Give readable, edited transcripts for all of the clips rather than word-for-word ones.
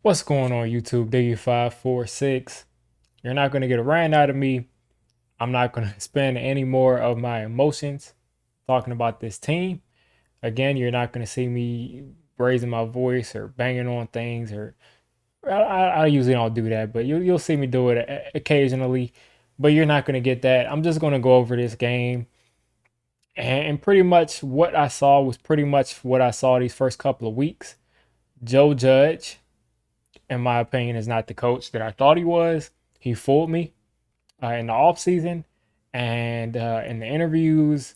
What's going on, YouTube? W546. You're not going to get a rant out of me. I'm not going to spend any more of my emotions talking about this team. Again, you're not going to see me raising my voice or banging on things, or I usually don't do that, but you'll see me do it occasionally. But you're not going to get that. I'm just going to go over this game. And pretty much what I saw was pretty much what I saw these first couple of weeks. Joe Judge, in my opinion, is not the coach that I thought he was. He fooled me in the offseason and in the interviews.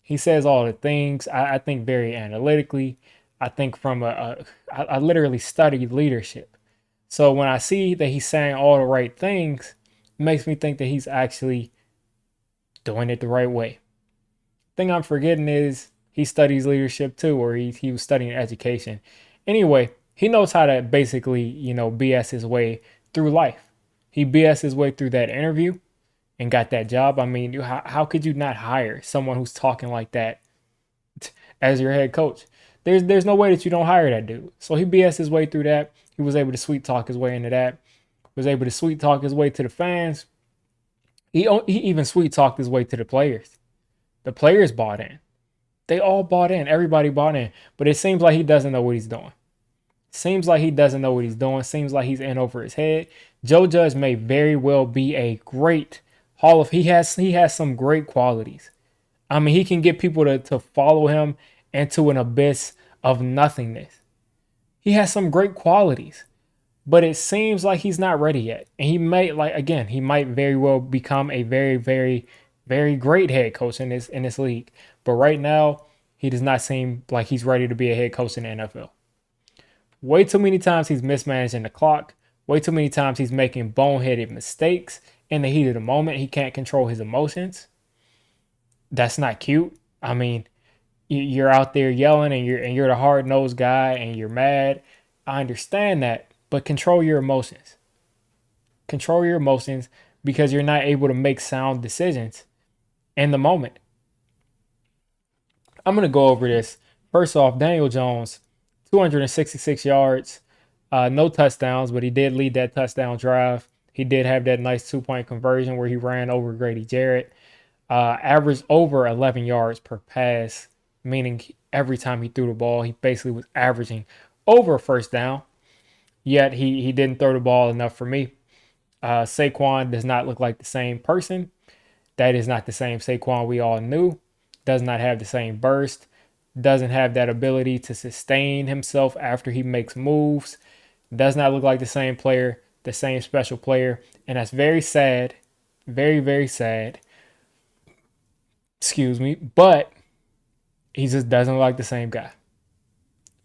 He says all the things. I think very analytically. I think I literally studied leadership. So when I see that he's saying all the right things, it makes me think that he's actually doing it the right way. Thing I'm forgetting is he studies leadership too, or he was studying education. Anyway, he knows how to basically, BS his way through life. He BS his way through that interview and got that job. I mean, how could you not hire someone who's talking like that as your head coach? There's no way that you don't hire that dude. So he BS his way through that. He was able to sweet talk his way into that. Was able to sweet talk his way to the fans. He even sweet talked his way to the players. The players bought in. They all bought in. Everybody bought in. But it seems like he doesn't know what he's doing. Seems like he doesn't know what he's doing. Seems like he's in over his head. Joe Judge may very well be a great he has some great qualities. I mean, he can get people to follow him into an abyss of nothingness. He has some great qualities, but it seems like he's not ready yet. And he might very well become a very, very, very great head coach in this league. But right now, he does not seem like he's ready to be a head coach in the NFL. Way too many times he's mismanaging the clock. Way too many times he's making boneheaded mistakes in the heat of the moment. He can't control his emotions. That's not cute. I mean, you're out there yelling and you're the hard nosed guy and you're mad. I understand that, but control your emotions. Control your emotions because you're not able to make sound decisions in the moment. I'm gonna go over this. First off, Daniel Jones, 266 yards, no touchdowns, but he did lead that touchdown drive. He did have that nice 2-point conversion where he ran over Grady Jarrett. Averaged over 11 yards per pass, meaning every time he threw the ball, he basically was averaging over a first down. Yet he didn't throw the ball enough for me. Saquon does not look like the same person. That is not the same Saquon we all knew. Does not have the same burst. Doesn't have that ability to sustain himself after he makes moves. Does not look like the same player, the same special player. And that's very sad. Very, very sad. Excuse me. But he just doesn't look like the same guy.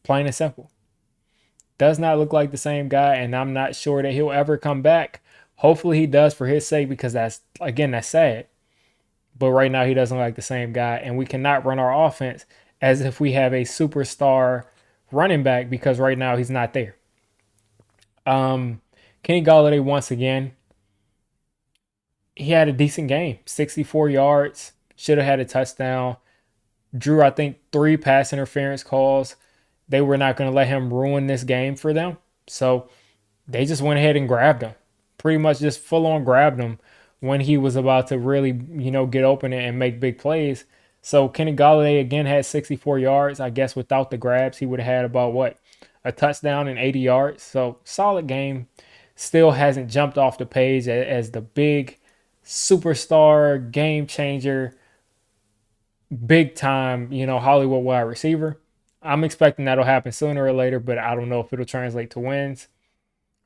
Plain and simple. Does not look like the same guy. And I'm not sure that he'll ever come back. Hopefully he does for his sake because that's sad. But right now he doesn't look like the same guy. And we cannot run our offense as if we have a superstar running back because right now he's not there. Kenny Golladay, once again, he had a decent game. 64 yards. Should have had a touchdown. Drew, I think, 3 pass interference calls. They were not going to let him ruin this game for them. So they just went ahead and grabbed him. Pretty much just full on grabbed him when he was about to really, get open and make big plays. So Kenny Golladay again had 64 yards. I guess without the grabs, he would have had about a touchdown and 80 yards. So solid game. Still hasn't jumped off the page as the big superstar, game changer, big time, Hollywood wide receiver. I'm expecting that'll happen sooner or later, but I don't know if it'll translate to wins.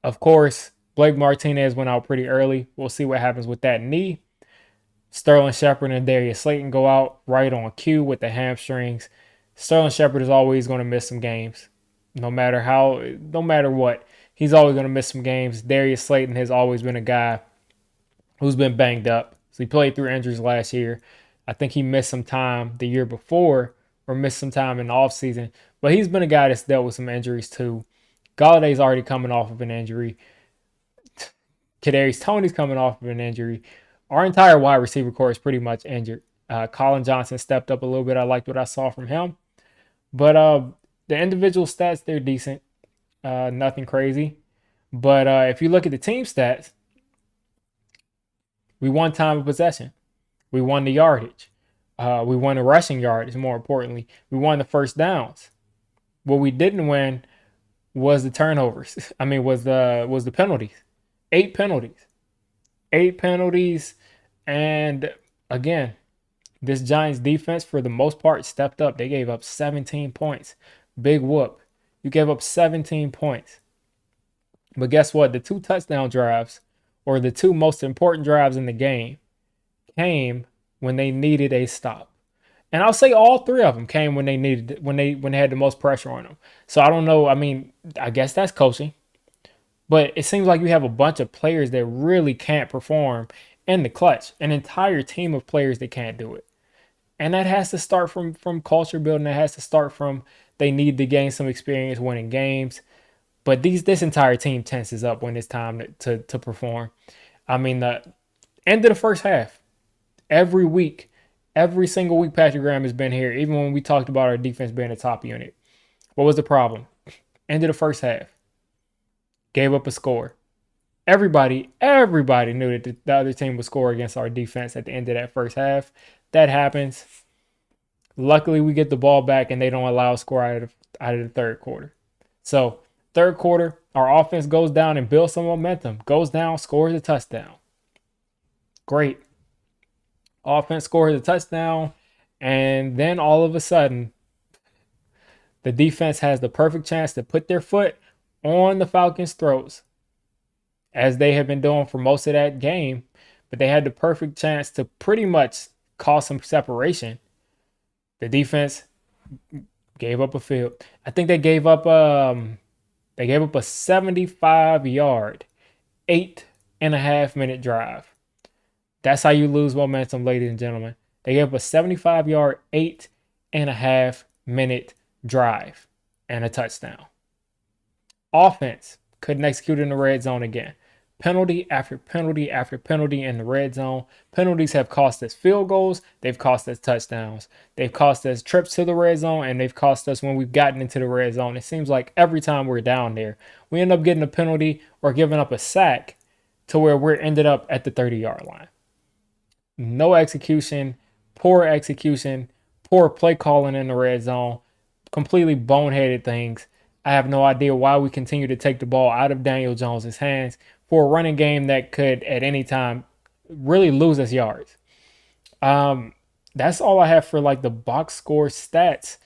Of course, Blake Martinez went out pretty early. We'll see what happens with that knee. Sterling Shepard and Darius Slayton go out right on cue with the hamstrings. Sterling Shepard is always going to miss some games. No matter what. He's always going to miss some games. Darius Slayton has always been a guy who's been banged up. So he played through injuries last year. I think he missed some time the year before or missed some time in the offseason. But he's been a guy that's dealt with some injuries too. Galladay's already coming off of an injury. Kadarius Toney's coming off of an injury. Our entire wide receiver core is pretty much injured. Colin Johnson stepped up a little bit. I liked what I saw from him. But the individual stats, they're decent. Nothing crazy. But if you look at the team stats, we won time of possession. We won the yardage. We won the rushing yardage, more importantly. We won the first downs. What we didn't win was the turnovers. I mean, was the penalties. 8 penalties. 8 penalties. And again, this Giants defense, for the most part, stepped up. They gave up 17 points. Big whoop. You gave up 17 points. But guess what? The two touchdown drives, or the two most important drives in the game, came when they needed a stop. And I'll say all three of them came when they needed when they had the most pressure on them. So I don't know. I mean, I guess that's coaching. But it seems like you have a bunch of players that really can't perform in the clutch. An entire team of players that can't do it. And that has to start from culture building. That has to start from they need to gain some experience winning games. But this entire team tenses up when it's time to perform. I mean, the end of the first half, every week, every single week Patrick Graham has been here, even when we talked about our defense being a top unit. What was the problem? End of the first half. Gave up a score. Everybody knew that the other team would score against our defense at the end of that first half. That happens. Luckily, we get the ball back and they don't allow a score out of the third quarter. So, third quarter, our offense goes down and builds some momentum. Goes down, scores a touchdown. Great. Offense scores a touchdown. And then all of a sudden, the defense has the perfect chance to put their foot on the Falcons' throats, as they have been doing for most of that game. But they had the perfect chance to pretty much cause some separation. The defense gave up a field. I think they gave up a 75-yard, 8.5-minute drive. That's how you lose momentum, ladies and gentlemen. They gave up a 75-yard, 8.5-minute drive and a touchdown. Offense couldn't execute in the red zone again. Penalty after penalty after penalty in the red zone. Penalties have cost us field goals. They've cost us touchdowns. They've cost us trips to the red zone, and they've cost us when we've gotten into the red zone. It seems like every time we're down there, we end up getting a penalty or giving up a sack to where we're ended up at the 30-yard line. No execution, poor play calling in the red zone, completely boneheaded things. I have no idea why we continue to take the ball out of Daniel Jones's hands for a running game that could at any time really lose us yards. That's all I have for like the box score stats.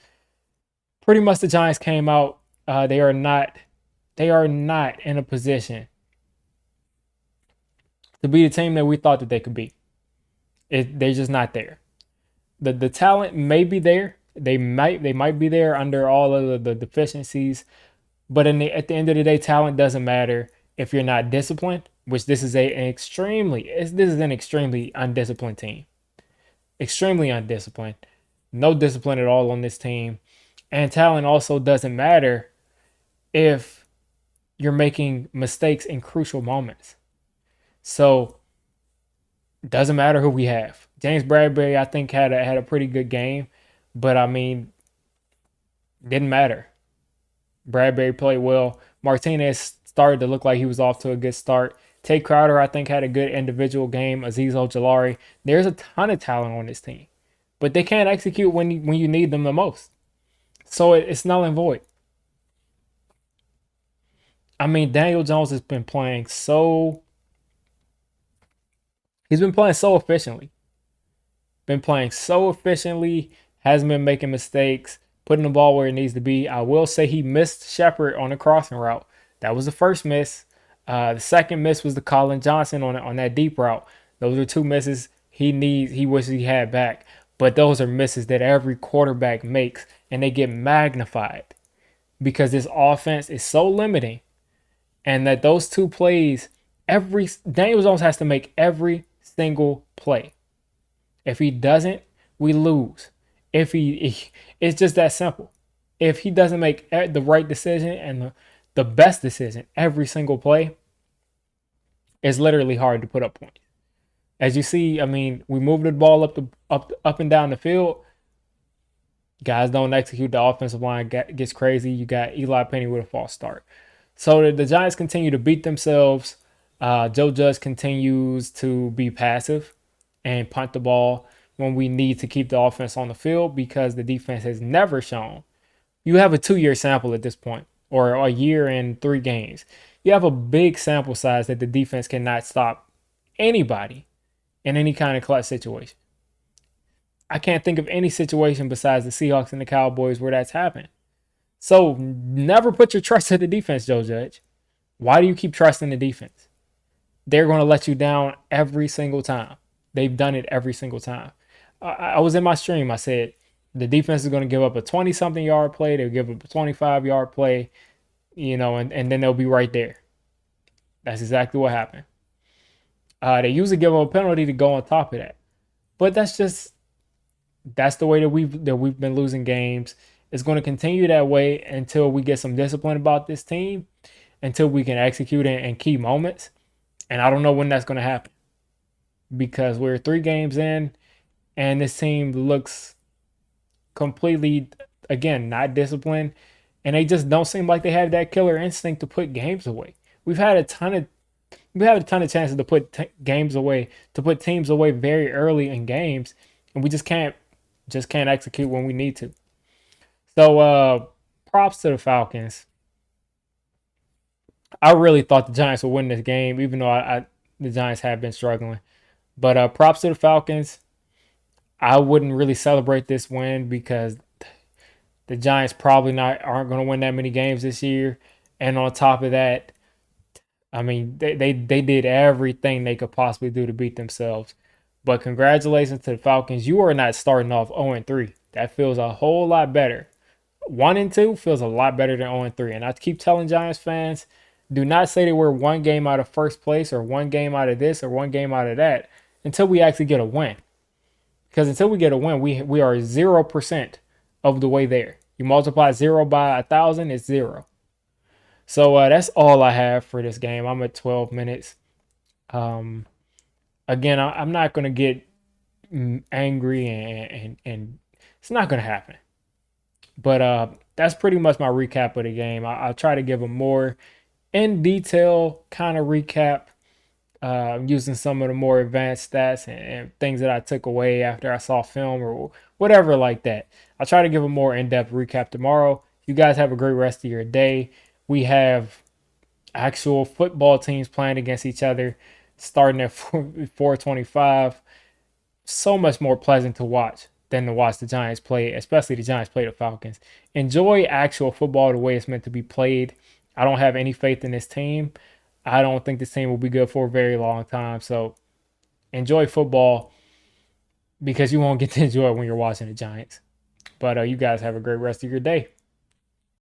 Pretty much the Giants came out. They are not in a position to be the team that we thought that they could be. They're just not there. The talent may be there. They might be there under all of the deficiencies, but at the end of the day, talent doesn't matter if you're not disciplined. Which this is an extremely undisciplined team. Extremely undisciplined. No discipline at all on this team, and talent also doesn't matter if you're making mistakes in crucial moments. So it doesn't matter who we have. James Bradbury, I think, had a pretty good game. But, I mean, didn't matter. Bradbury played well. Martinez started to look like he was off to a good start. Tay Crowder, I think, had a good individual game. Azeez Ojulari. There's a ton of talent on this team. But they can't execute when you need them the most. So it's null and void. I mean, Daniel Jones has been playing so... He's been playing so efficiently. Hasn't been making mistakes, putting the ball where it needs to be. I will say he missed Shepard on the crossing route. That was the first miss. The second miss was the Colin Johnson on that deep route. Those are two misses he wishes he had back. But those are misses that every quarterback makes, and they get magnified because this offense is so limiting, and that those two plays, Daniel Jones has to make every single play. If he doesn't, we lose. It's just that simple. If he doesn't make the right decision and the best decision every single play, it's literally hard to put up points. As you see, I mean, we moved the ball up and down the field. Guys don't execute. The offensive line gets crazy. You got Eli Penny with a false start. So the Giants continue to beat themselves. Joe Judge continues to be passive and punt the ball when we need to keep the offense on the field because the defense has never shown. You have a 2 year sample at this point, or a year and 3 games. You have a big sample size that the defense cannot stop anybody in any kind of clutch situation. I can't think of any situation besides the Seahawks and the Cowboys where that's happened. So never put your trust in the defense, Joe Judge. Why do you keep trusting the defense? They're going to let you down every single time. They've done it every single time. I was in my stream. I said the defense is going to give up a 20-something yard play. They'll give up a 25-yard play, and then they'll be right there. That's exactly what happened. They usually give up a penalty to go on top of that. But that's the way that we've been losing games. It's going to continue that way until we get some discipline about this team, until we can execute in key moments. And I don't know when that's going to happen because we're 3 games in and this team looks completely, again, not disciplined. And they just don't seem like they have that killer instinct to put games away. We've had a ton of chances to put games away, to put teams away very early in games, and we just can't execute when we need to. So props to the Falcons. I really thought the Giants would win this game, even though the Giants have been struggling. But props to the Falcons. I wouldn't really celebrate this win because the Giants probably aren't going to win that many games this year. And on top of that, I mean, they did everything they could possibly do to beat themselves. But congratulations to the Falcons. You are not starting off 0-3. That feels a whole lot better. 1-2 feels a lot better than 0-3. And I keep telling Giants fans, do not say that we're 1 game out of first place or 1 game out of this or 1 game out of that until we actually get a win. Because until we get a win, we are 0% of the way there. You multiply 0 by 1,000, it's 0. So that's all I have for this game. I'm at 12 minutes. Again, I'm not going to get angry and it's not going to happen. But that's pretty much my recap of the game. I'll try to give a more in detail kind of recap using some of the more advanced stats and things that I took away after I saw film or whatever like that. I'll try to give a more in-depth recap tomorrow. You guys have a great rest of your day. We have actual football teams playing against each other starting at 4:25. So much more pleasant to watch than to watch the Giants play, especially the Giants play the Falcons. Enjoy actual football the way it's meant to be played. I don't have any faith in this team. I don't think this team will be good for a very long time. So enjoy football because you won't get to enjoy it when you're watching the Giants. But you guys have a great rest of your day.